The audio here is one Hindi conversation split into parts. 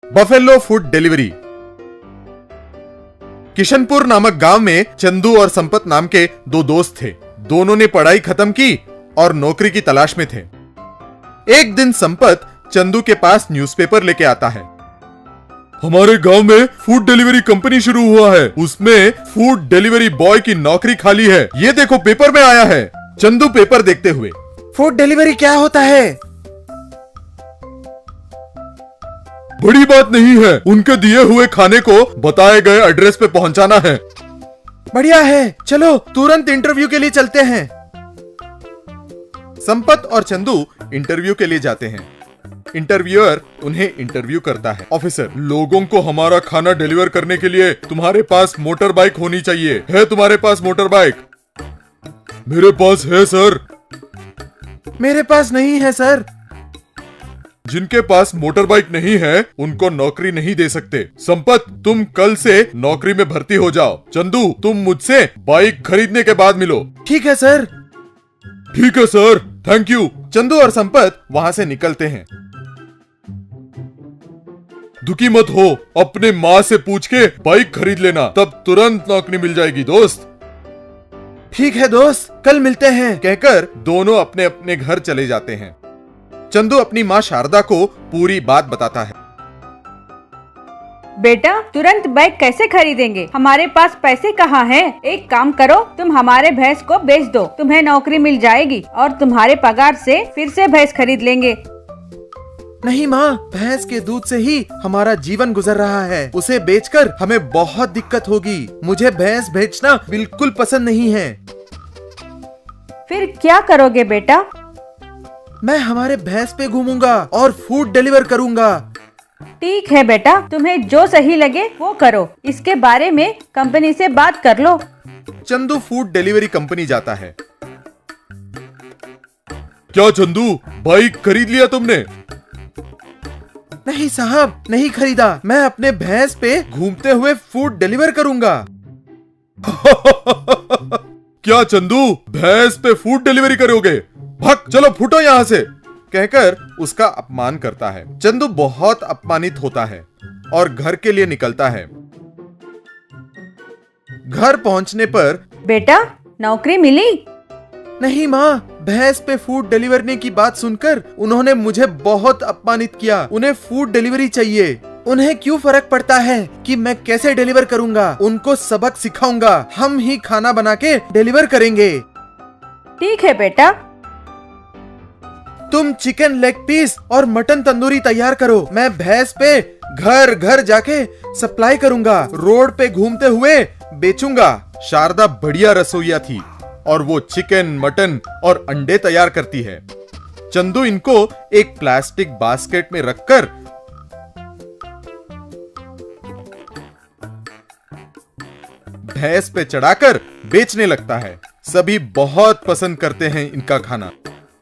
Buffalo food delivery. किशनपुर नामक गांव में चंदू और संपत नाम के दो दोस्त थे। दोनों ने पढ़ाई खत्म की और नौकरी की तलाश में थे। एक दिन संपत चंदू के पास न्यूज़पेपर लेके आता है। हमारे गांव में फूड डिलीवरी कंपनी शुरू हुआ है, उसमें फूड डिलीवरी बॉय की नौकरी खाली है, ये देखो पेपर में आया है। चंदू पेपर देखते हुए, फूड डिलीवरी क्या होता है? बड़ी बात नहीं है, उनके दिए हुए खाने को बताए गए एड्रेस पे पहुंचाना है। बढ़िया है, चलो तुरंत इंटरव्यू के लिए चलते हैं। संपत और चंदू इंटरव्यू के लिए जाते हैं। इंटरव्यूअर उन्हें इंटरव्यू करता है। ऑफिसर, लोगों को हमारा खाना डिलीवर करने के लिए तुम्हारे पास मोटर बाइक होनी चाहिए। है तुम्हारे पास मोटर बाइक? मेरे पास है सर। मेरे पास नहीं है सर। जिनके पास मोटर बाइक नहीं है उनको नौकरी नहीं दे सकते। संपत, तुम कल से नौकरी में भर्ती हो जाओ। चंदू, तुम मुझसे बाइक खरीदने के बाद मिलो। ठीक है सर। ठीक है सर, थैंक यू। चंदू और संपत वहां से निकलते हैं। दुखी मत हो, अपने माँ से पूछ के बाइक खरीद लेना, तब तुरंत नौकरी मिल जाएगी दोस्त। ठीक है दोस्त, कल मिलते हैं, कहकर दोनों अपने अपने घर चले जाते हैं। चंदू अपनी माँ शारदा को पूरी बात बताता है। बेटा, तुरंत बाइक कैसे खरीदेंगे? हमारे पास पैसे कहाँ हैं? एक काम करो, तुम हमारे भैंस को बेच दो, तुम्हें नौकरी मिल जाएगी और तुम्हारे पगार से फिर से भैंस खरीद लेंगे। नहीं माँ, भैंस के दूध से ही हमारा जीवन गुजर रहा है, उसे बेचकर हमें बहुत दिक्कत होगी। मुझे भैंस बेचना बिल्कुल पसंद नहीं है। फिर क्या करोगे बेटा? मैं हमारे भैंस पे घूमूंगा और फूड डिलीवर करूंगा। ठीक है बेटा, तुम्हें जो सही लगे वो करो, इसके बारे में कंपनी से बात कर लो। चंदू फूड डिलीवरी कंपनी जाता है। क्या चंदू, बाइक खरीद लिया तुमने? नहीं साहब, नहीं खरीदा। मैं अपने भैंस पे घूमते हुए फूड डिलीवर करूंगा। क्या चंदू, भैंस पे फूड डिलीवरी करोगे? भाग, चलो फूटो यहाँ से, कहकर उसका अपमान करता है। चंदू बहुत अपमानित होता है और घर के लिए निकलता है। घर पहुंचने पर, बेटा, नौकरी मिली? नहीं माँ, भैंस पे फूड डिलीवरी की बात सुनकर उन्होंने मुझे बहुत अपमानित किया। उन्हें फूड डिलीवरी चाहिए। उन्हें क्यों फर्क पड़ता है कि मैं कैसे डिलीवर करूंगा? उनको सबक सिखाऊंगा। हम ही खाना बना के डिलीवर करेंगे। ठीक है बेटा। तुम चिकन लेग पीस और मटन तंदूरी तैयार करो। मैं भैंस पे घर घर जाके सप्लाई करूंगा, रोड पे घूमते हुए बेचूंगा। शारदा बढ़िया रसोइया थी और वो चिकन, मटन और अंडे तैयार करती है। चंदू इनको एक प्लास्टिक बास्केट में रखकर भैंस पे चढ़ाकर बेचने लगता है। सभी बहुत पसंद करते हैं इनका खाना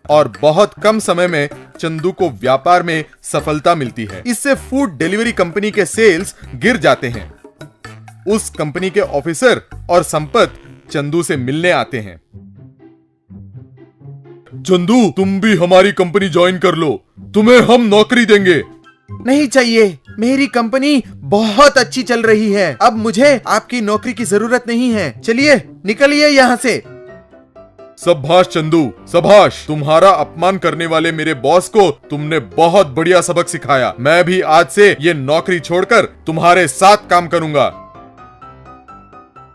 और बहुत कम समय में चंदू को व्यापार में सफलता मिलती है। इससे फूड डिलीवरी कंपनी के सेल्स गिर जाते हैं। उस कंपनी के ऑफिसर और संपत चंदू से मिलने आते हैं। चंदू, तुम भी हमारी कंपनी ज्वाइन कर लो, तुम्हें हम नौकरी देंगे। नहीं चाहिए, मेरी कंपनी बहुत अच्छी चल रही है। अब मुझे आपकी नौकरी की जरूरत नहीं है। चलिए निकलिए यहाँ से। शाबाश चंदू, शाबाश। तुम्हारा अपमान करने वाले मेरे बॉस को तुमने बहुत बढ़िया सबक सिखाया। मैं भी आज से ये नौकरी छोड़कर तुम्हारे साथ काम करूंगा।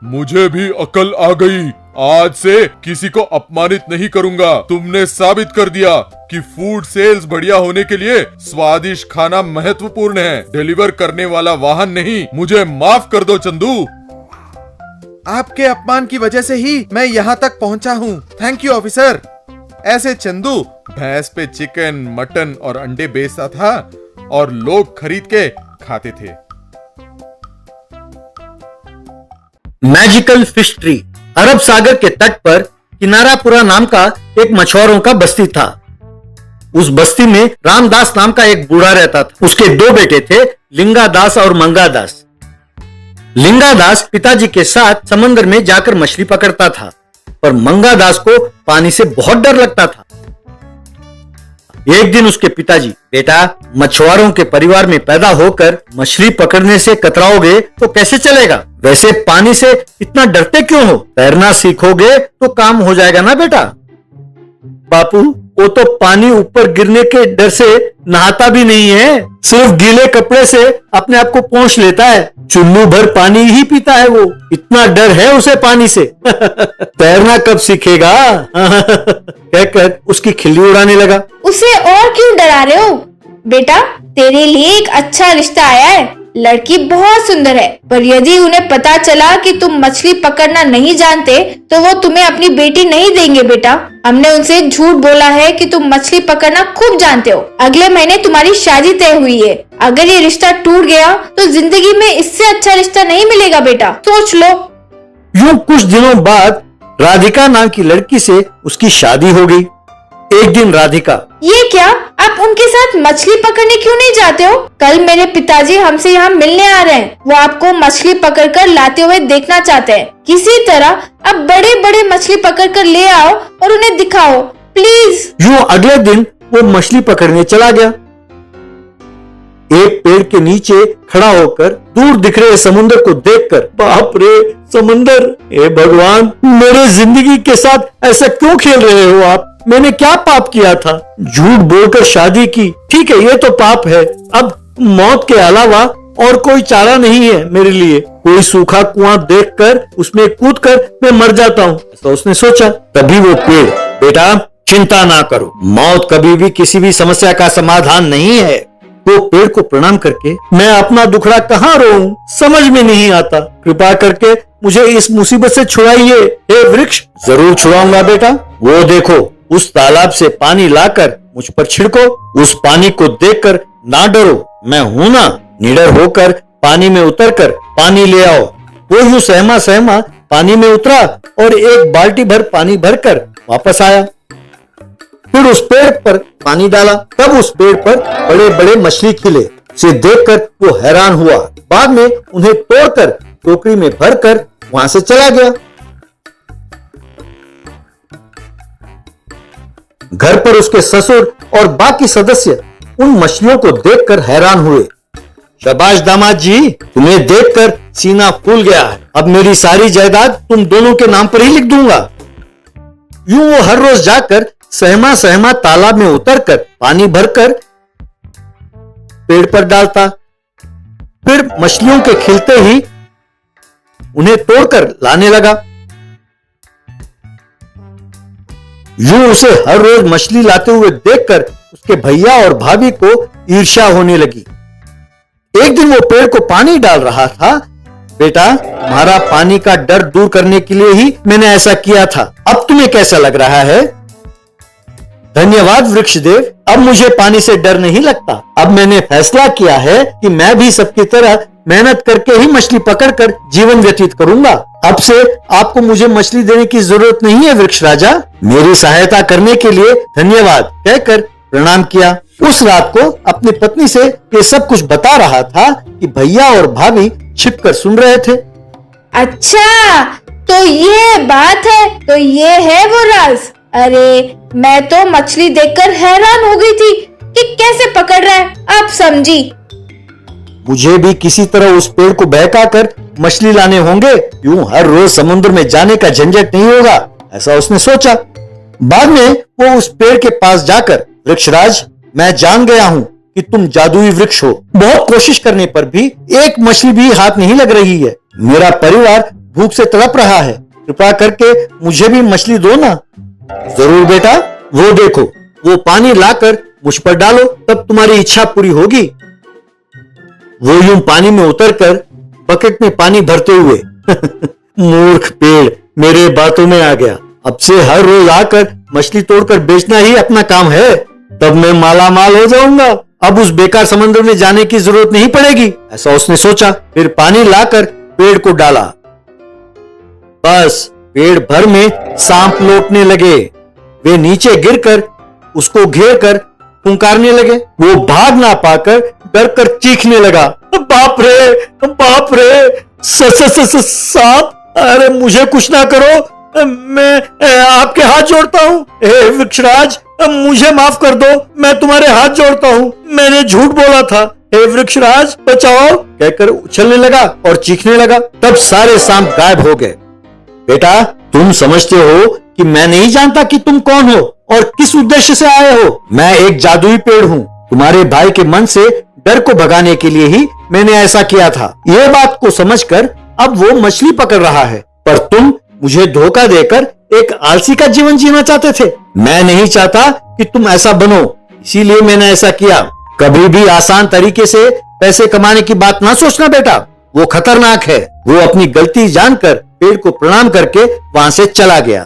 मुझे भी अकल आ गई। आज से किसी को अपमानित नहीं करूंगा। तुमने साबित कर दिया कि फूड सेल्स बढ़िया होने के लिए स्वादिष्ट खाना महत्वपूर्ण है, डिलीवर करने वाला वाहन नहीं। मुझे माफ कर दो चंदू। आपके अपमान की वजह से ही मैं यहाँ तक पहुँचा हूँ। Thank you officer. ऐसे चंदू भैंस पे चिकन, मटन और अंडे बेचता था और लोग खरीद के खाते थे। Magical fish tree. अरब सागर के तट पर किनारापुरा नाम का एक मछुआरों का बस्ती था। उस बस्ती में रामदास नाम का एक बूढ़ा रहता था। उसके दो बेटे थे, लिंगादास और मंगादास। लिंगादास पिताजी के साथ समंदर में जाकर मछली पकड़ता था, पर मंगादास को पानी से बहुत डर लगता था। एक दिन उसके पिताजी, बेटा मछुआरों के परिवार में पैदा होकर मछली पकड़ने से कतराओगे तो कैसे चलेगा? वैसे पानी से इतना डरते क्यों हो? तैरना सीखोगे तो काम हो जाएगा ना बेटा। बापू वो तो पानी ऊपर गिरने के डर से नहाता भी नहीं है, सिर्फ गीले कपड़े से अपने आप को पोंछ लेता है, चुल्लू भर पानी ही पीता है वो, इतना डर है उसे पानी से। तैरना कब सीखेगा? कहकर उसकी खिल्ली उड़ाने लगा। उसे और क्यों डरा रहे हो? बेटा तेरे लिए एक अच्छा रिश्ता आया है, लड़की बहुत सुंदर है, पर यदि उन्हें पता चला कि तुम मछली पकड़ना नहीं जानते तो वो तुम्हें अपनी बेटी नहीं देंगे बेटा। हमने उनसे झूठ बोला है कि तुम मछली पकड़ना खूब जानते हो। अगले महीने तुम्हारी शादी तय हुई है, अगर ये रिश्ता टूट गया तो जिंदगी में इससे अच्छा रिश्ता नहीं मिलेगा बेटा, सोच लो। यूं कुछ दिनों बाद राधिका नाम की लड़की से उसकी शादी हो गई। एक दिन राधिका, ये क्या, आप उनके साथ मछली पकड़ने क्यों नहीं जाते हो? कल मेरे पिताजी हमसे यहाँ मिलने आ रहे हैं, वो आपको मछली पकड़कर लाते हुए देखना चाहते हैं। किसी तरह अब बड़े बड़े मछली पकड़कर ले आओ और उन्हें दिखाओ प्लीज। यूं अगले दिन वो मछली पकड़ने चला गया। एक पेड़ के नीचे खड़ा होकर दूर दिख रहे समुद्र को देखकर, बाप रे समुद्र, हे भगवान मेरे जिंदगी के साथ ऐसा क्यों खेल रहे हो आप? मैंने क्या पाप किया था? झूठ बोलकर शादी की, ठीक है ये तो पाप है, अब मौत के अलावा और कोई चारा नहीं है मेरे लिए। कोई सूखा कुआं देखकर उसमें कूदकर मैं मर जाता हूँ, ऐसा उसने सोचा। तभी वो पेड़, बेटा चिंता ना करो, मौत कभी भी किसी भी समस्या का समाधान नहीं है। वो पेड़ को प्रणाम करके, मैं अपना दुखड़ा कहाँ रोऊं, समझ में नहीं आता, कृपा करके मुझे इस मुसीबत से छुड़ाइए हे वृक्ष। जरूर छुड़ाऊंगा बेटा, वो देखो उस तालाब से पानी लाकर मुझ पर छिड़को, उस पानी को देखकर ना डरो, मैं हूं ना। निडर होकर पानी में उतरकर पानी ले आओ। वो यूं सहमा सहमा पानी में उतरा और एक बाल्टी भर पानी भरकर वापस आया। फिर उस पेड़ पर पानी डाला, तब उस पेड़ पर बड़े बड़े मछली खिले। उसे देखकर वो हैरान हुआ। बाद में उन्हें तोड़कर टोकरी में भरकर वहां से चला गया। घर पर उसके ससुर और बाकी सदस्य उन मछलियों को देखकर हैरान हुए। शाबाश दामाद जी, तुम्हें देखकर सीना फूल गया है, अब मेरी सारी जायदाद तुम दोनों के नाम पर ही लिख दूंगा। यूं वो हर रोज जाकर सहमा सहमा तालाब में उतरकर पानी भरकर पेड़ पर डालता, फिर मछलियों के खिलते ही उन्हें तोड़कर लाने लगा। यूं उसे हर रोज मछली लाते हुए देखकर उसके भैया और भाभी को ईर्ष्या होने लगी। एक दिन वो पेड़ को पानी डाल रहा था। बेटा तुम्हारा पानी का डर दूर करने के लिए ही मैंने ऐसा किया था, अब तुम्हें कैसा लग रहा है? धन्यवाद वृक्षदेव, अब मुझे पानी से डर नहीं लगता। अब मैंने फैसला किया है कि मैं भी सबकी तरह मेहनत करके ही मछली पकड़कर जीवन व्यतीत करूंगा। अब से आपको मुझे मछली देने की जरूरत नहीं है वृक्ष राजा, मेरी सहायता करने के लिए धन्यवाद कहकर प्रणाम किया। उस रात को अपनी पत्नी से ये सब कुछ बता रहा था कि भैया और भाभी छिपकर सुन रहे थे। अच्छा तो ये बात है, तो ये है वो राज। अरे मैं तो मछली देखकर हैरान हो गई थी कि कैसे पकड़ रहा है, अब समझी। मुझे भी किसी तरह उस पेड़ को बहकाकर मछली लाने होंगे, यूं हर रोज समुद्र में जाने का झंझट नहीं होगा, ऐसा उसने सोचा। बाद में वो उस पेड़ के पास जाकर, वृक्षराज मैं जान गया हूं कि तुम जादुई वृक्ष हो, बहुत कोशिश करने पर भी एक मछली भी हाथ नहीं लग रही है। मेरा परिवार भूख से तड़प रहा है, कृपा करके मुझे भी मछली दो ना। जरूर बेटा, वो देखो वो पानी लाकर मुझ पर डालो, तब तुम्हारी इच्छा पूरी होगी। वो यूं पानी में उतरकर बकेट में पानी भरते हुए मूर्ख पेड़ मेरे बातों में आ गया, अब से हर रोज आकर मछली तोड़कर बेचना ही अपना काम है, तब मैं माला माल हो जाऊंगा, अब उस बेकार समंदर में जाने की जरूरत नहीं पड़ेगी, ऐसा उसने सोचा। फिर पानी लाकर पेड़ को डाला, बस पेड़ भर में सांप लौटने लगे। वे नीचे गिरकर उसको घेर कर पुकारने लगे। वो भाग ना पाकर डर कर चीखने लगा, बाप रे सांप, अरे मुझे कुछ ना करो, मैं आपके हाथ जोड़ता हूँ। हे वृक्षराज, मुझे माफ कर दो, मैं तुम्हारे हाथ जोड़ता हूँ, मैंने झूठ बोला था। हे वृक्षराज बचाओ, कहकर उछलने लगा और चीखने लगा। तब सारे सांप गायब हो गए। बेटा, तुम समझते हो कि मैं नहीं जानता कि तुम कौन हो और किस उद्देश्य से आए हो। मैं एक जादुई पेड़ हूँ। तुम्हारे भाई के मन से डर को भगाने के लिए ही मैंने ऐसा किया था। यह बात को समझकर अब वो मछली पकड़ रहा है, पर तुम मुझे धोखा देकर एक आलसी का जीवन जीना चाहते थे। मैं नहीं चाहता कि तुम ऐसा बनो, इसीलिए मैंने ऐसा किया। कभी भी आसान तरीके से पैसे कमाने की बात ना सोचना बेटा, वो खतरनाक है। वो अपनी गलती जानकर पेड़ को प्रणाम करके वहां से चला गया।